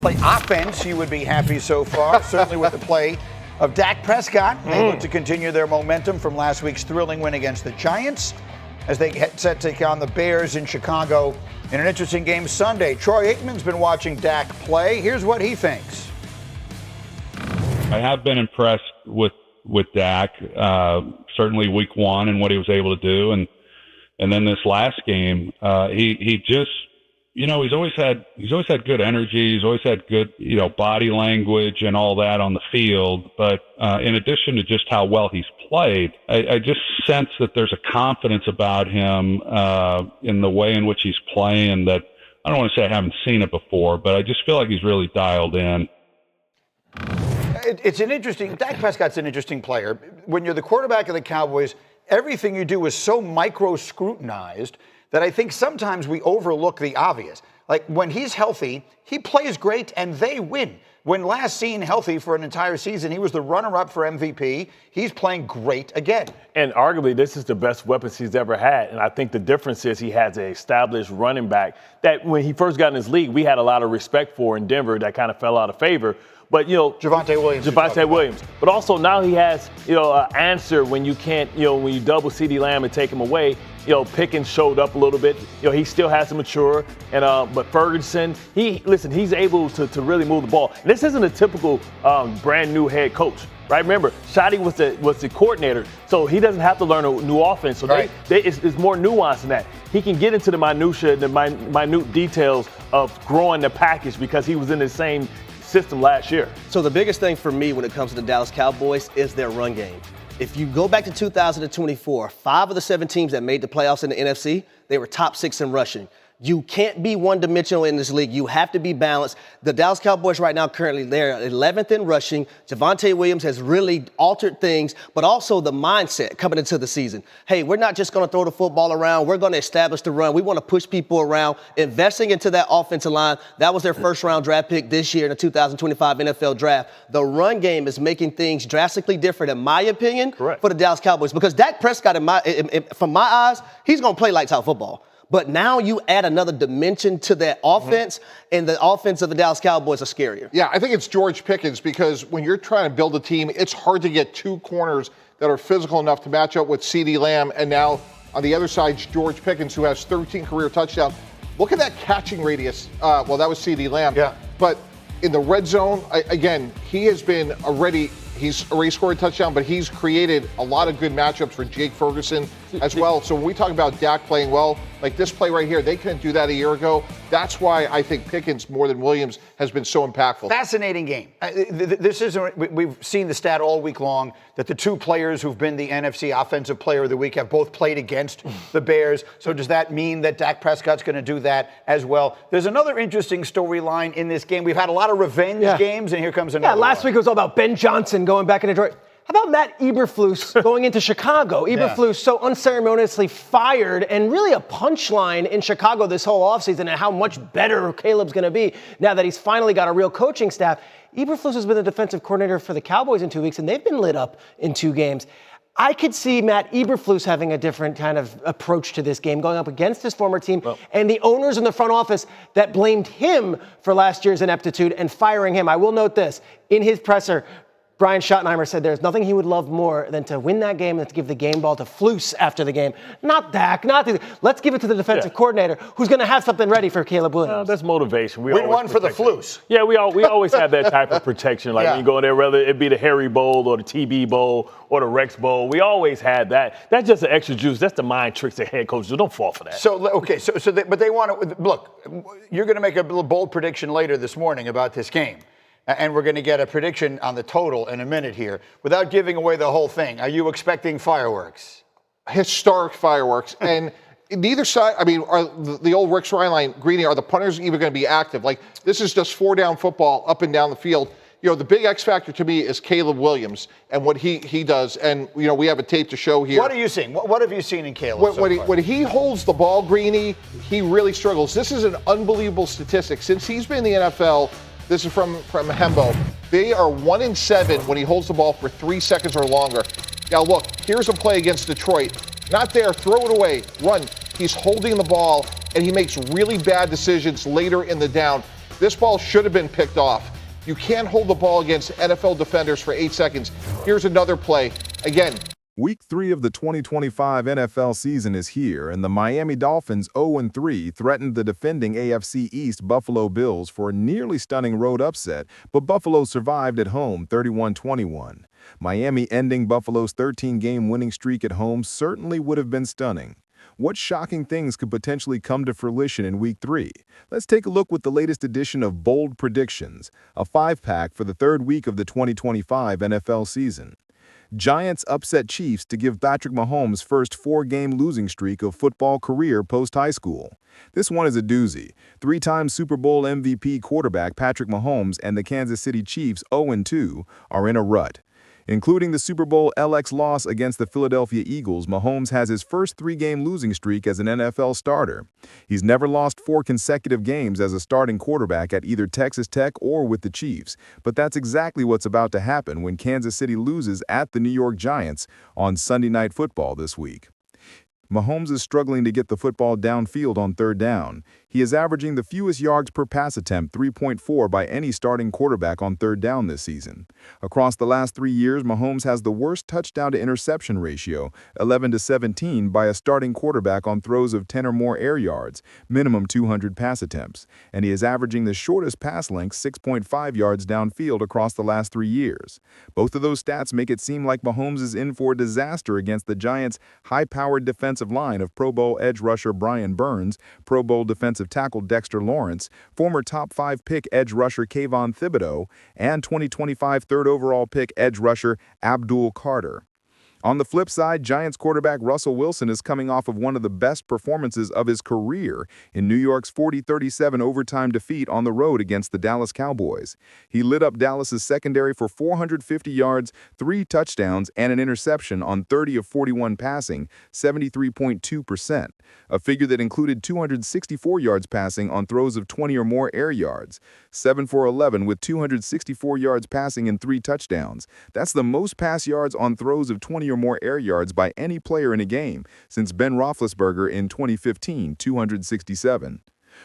Play offense, you would be happy so far, certainly with the play of Dak Prescott. They look to continue their momentum from last week's thrilling win against the Giants as they get set to take on the Bears in Chicago in an interesting game Sunday. Troy Aikman's been watching Dak play. Here's what he thinks. I have been impressed with Dak, certainly week one and what he was able to do. And then this last game, he just, he's always had good energy. He's always had good, body language and all that on the field. But in addition to just how well he's played, I just sense that there's a confidence about him in the way in which he's playing that I don't want to say I haven't seen it before, but I just feel like he's really dialed in. Dak Prescott's an interesting player. When you're the quarterback of the Cowboys, everything you do is so micro-scrutinized that I think sometimes we overlook the obvious. Like when he's healthy, he plays great and they win. When last seen healthy for an entire season, he was the runner-up for MVP. He's playing great again. And arguably, this is the best weapons he's ever had. And I think the difference is he has an established running back that when he first got in this league, we had a lot of respect for in Denver that kind of fell out of favor. But, Javonte Williams. But also now he has, an answer when you can't, when you double CeeDee Lamb and take him away. Pickens showed up a little bit. He still has to mature. And but Ferguson, he's able to really move the ball. And this isn't a typical brand new head coach, right? Remember, Shotty was the coordinator, so he doesn't have to learn a new offense. So right. It's more nuanced than that. He can get into the minutia, the minute details of growing the package because he was in the same system last year. So the biggest thing for me when it comes to the Dallas Cowboys is their run game. If you go back to 2024, 5 of the 7 teams that made the playoffs in the NFC, they were top 6 in rushing. You can't be one-dimensional in this league. You have to be balanced. The Dallas Cowboys right now, currently, they're 11th in rushing. Javonte Williams has really altered things, but also the mindset coming into the season. Hey, we're not just going to throw the football around. We're going to establish the run. We want to push people around, investing into that offensive line. That was their first-round draft pick this year in the 2025 NFL Draft. The run game is making things drastically different, in my opinion, Correct. for the Dallas Cowboys. Because Dak Prescott, from my eyes, he's going to play lights-out football. But now you add another dimension to that offense, and the offense of the Dallas Cowboys are scarier. Yeah, I think it's George Pickens because when you're trying to build a team, it's hard to get 2 corners that are physical enough to match up with CeeDee Lamb. And now on the other side, George Pickens, who has 13 career touchdowns. Look at that catching radius. That was CeeDee Lamb. Yeah. But in the red zone, again, he's already scored a touchdown, but he's created a lot of good matchups for Jake Ferguson as well. So when we talk about Dak playing well, like this play right here, they couldn't do that a year ago. That's why I think Pickens, more than Williams, has been so impactful. Fascinating game. We've seen the stat all week long that the 2 players who've been the NFC Offensive Player of the Week have both played against the Bears. So does that mean that Dak Prescott's going to do that as well? There's another interesting storyline in this game. We've had a lot of revenge games, and here comes another one. Last week it was all about Ben Johnson going back in Detroit. How about Matt Eberflus going into Chicago? Eberflus so unceremoniously fired, and really a punchline in Chicago this whole offseason and how much better Caleb's going to be now that he's finally got a real coaching staff. Eberflus has been the defensive coordinator for the Cowboys in 2 weeks, and they've been lit up in 2 games. I could see Matt Eberflus having a different kind of approach to this game, going up against his former team, and the owners in the front office that blamed him for last year's ineptitude and firing him. I will note this. In his presser, Brian Schottenheimer said there's nothing he would love more than to win that game and to give the game ball to Flus after the game. Not Dak, let's give it to the defensive coordinator who's going to have something ready for Caleb Williams. That's motivation. Win one for the Flus. Yeah, we always have that type of protection. Like when you go there, whether it be the Harry Bowl or the TB Bowl or the Rex Bowl, we always had that. That's just the extra juice. That's the mind tricks that head coaches do. Don't fall for that. But they want to look. You're going to make a little bold prediction later this morning about this game. And we're going to get a prediction on the total in a minute here. Without giving away the whole thing, are you expecting fireworks? Historic fireworks. And neither side, are the old Rick Rhineline, Greeny, are the punters even going to be active? Like, this is just 4-down football up and down the field. The big X factor to me is Caleb Williams and what he does. And, we have a tape to show here. What are you seeing? What have you seen in Caleb when he holds the ball, Greeny, he really struggles. This is an unbelievable statistic. Since he's been in the NFL, this is from Hembo. They are 1-7 when he holds the ball for 3 seconds or longer. Now look, here's a play against Detroit. Not there, throw it away, run. He's holding the ball, and he makes really bad decisions later in the down. This ball should have been picked off. You can't hold the ball against NFL defenders for 8 seconds. Here's another play. Again, Week 3 of the 2025 NFL season is here, and the Miami Dolphins 0-3 threatened the defending AFC East Buffalo Bills for a nearly stunning road upset, but Buffalo survived at home 31-21. Miami ending Buffalo's 13-game winning streak at home certainly would have been stunning. What shocking things could potentially come to fruition in Week 3? Let's take a look with the latest edition of Bold Predictions, a 5-pack for the third week of the 2025 NFL season. Giants upset Chiefs to give Patrick Mahomes' first 4-game losing streak of football career post-high school. This one is a doozy. 3-time Super Bowl MVP quarterback Patrick Mahomes and the Kansas City Chiefs 0-2 are in a rut. Including the Super Bowl LX loss against the Philadelphia Eagles, Mahomes has his first 3-game losing streak as an NFL starter. He's never lost 4 consecutive games as a starting quarterback at either Texas Tech or with the Chiefs, but that's exactly what's about to happen when Kansas City loses at the New York Giants on Sunday Night Football this week. Mahomes is struggling to get the football downfield on third down. He is averaging the fewest yards per pass attempt, 3.4 by any starting quarterback on third down this season. Across the last 3 years, Mahomes has the worst touchdown-to-interception ratio, 11-17 by a starting quarterback on throws of 10 or more air yards, minimum 200 pass attempts, and he is averaging the shortest pass length, 6.5 yards downfield across the last 3 years. Both of those stats make it seem like Mahomes is in for a disaster against the Giants' high-powered defensive line of Pro Bowl edge rusher Brian Burns, Pro Bowl defensive tackle Dexter Lawrence, former top 5 pick edge rusher Kayvon Thibodeau, and 2025 third overall pick edge rusher Abdul Carter. On the flip side, Giants quarterback Russell Wilson is coming off of one of the best performances of his career in New York's 40-37 overtime defeat on the road against the Dallas Cowboys. He lit up Dallas's secondary for 450 yards, 3 touchdowns, and an interception on 30 of 41 passing, 73.2%, a figure that included 264 yards passing on throws of 20 or more air yards, 7 for 11 with 264 yards passing and 3 touchdowns. That's the most pass yards on throws of 20 or more air yards by any player in a game since Ben Roethlisberger in 2015, 267.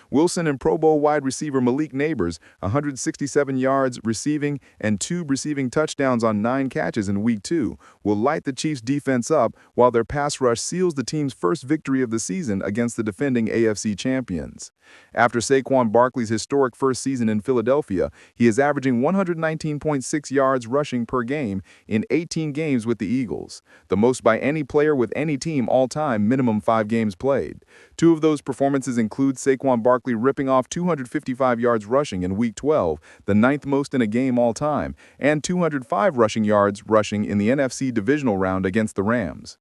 Wilson and Pro Bowl wide receiver Malik Neighbors, 167 yards receiving and 2 receiving touchdowns on 9 catches in Week 2, will light the Chiefs' defense up while their pass rush seals the team's first victory of the season against the defending AFC champions. After Saquon Barkley's historic first season in Philadelphia, he is averaging 119.6 yards rushing per game in 18 games with the Eagles, the most by any player with any team all-time, minimum 5 games played. 2 of those performances include Saquon Barkley ripping off 255 yards rushing in Week 12, the 9th most in a game all-time, and 205 rushing yards rushing in the NFC divisional round against the Rams.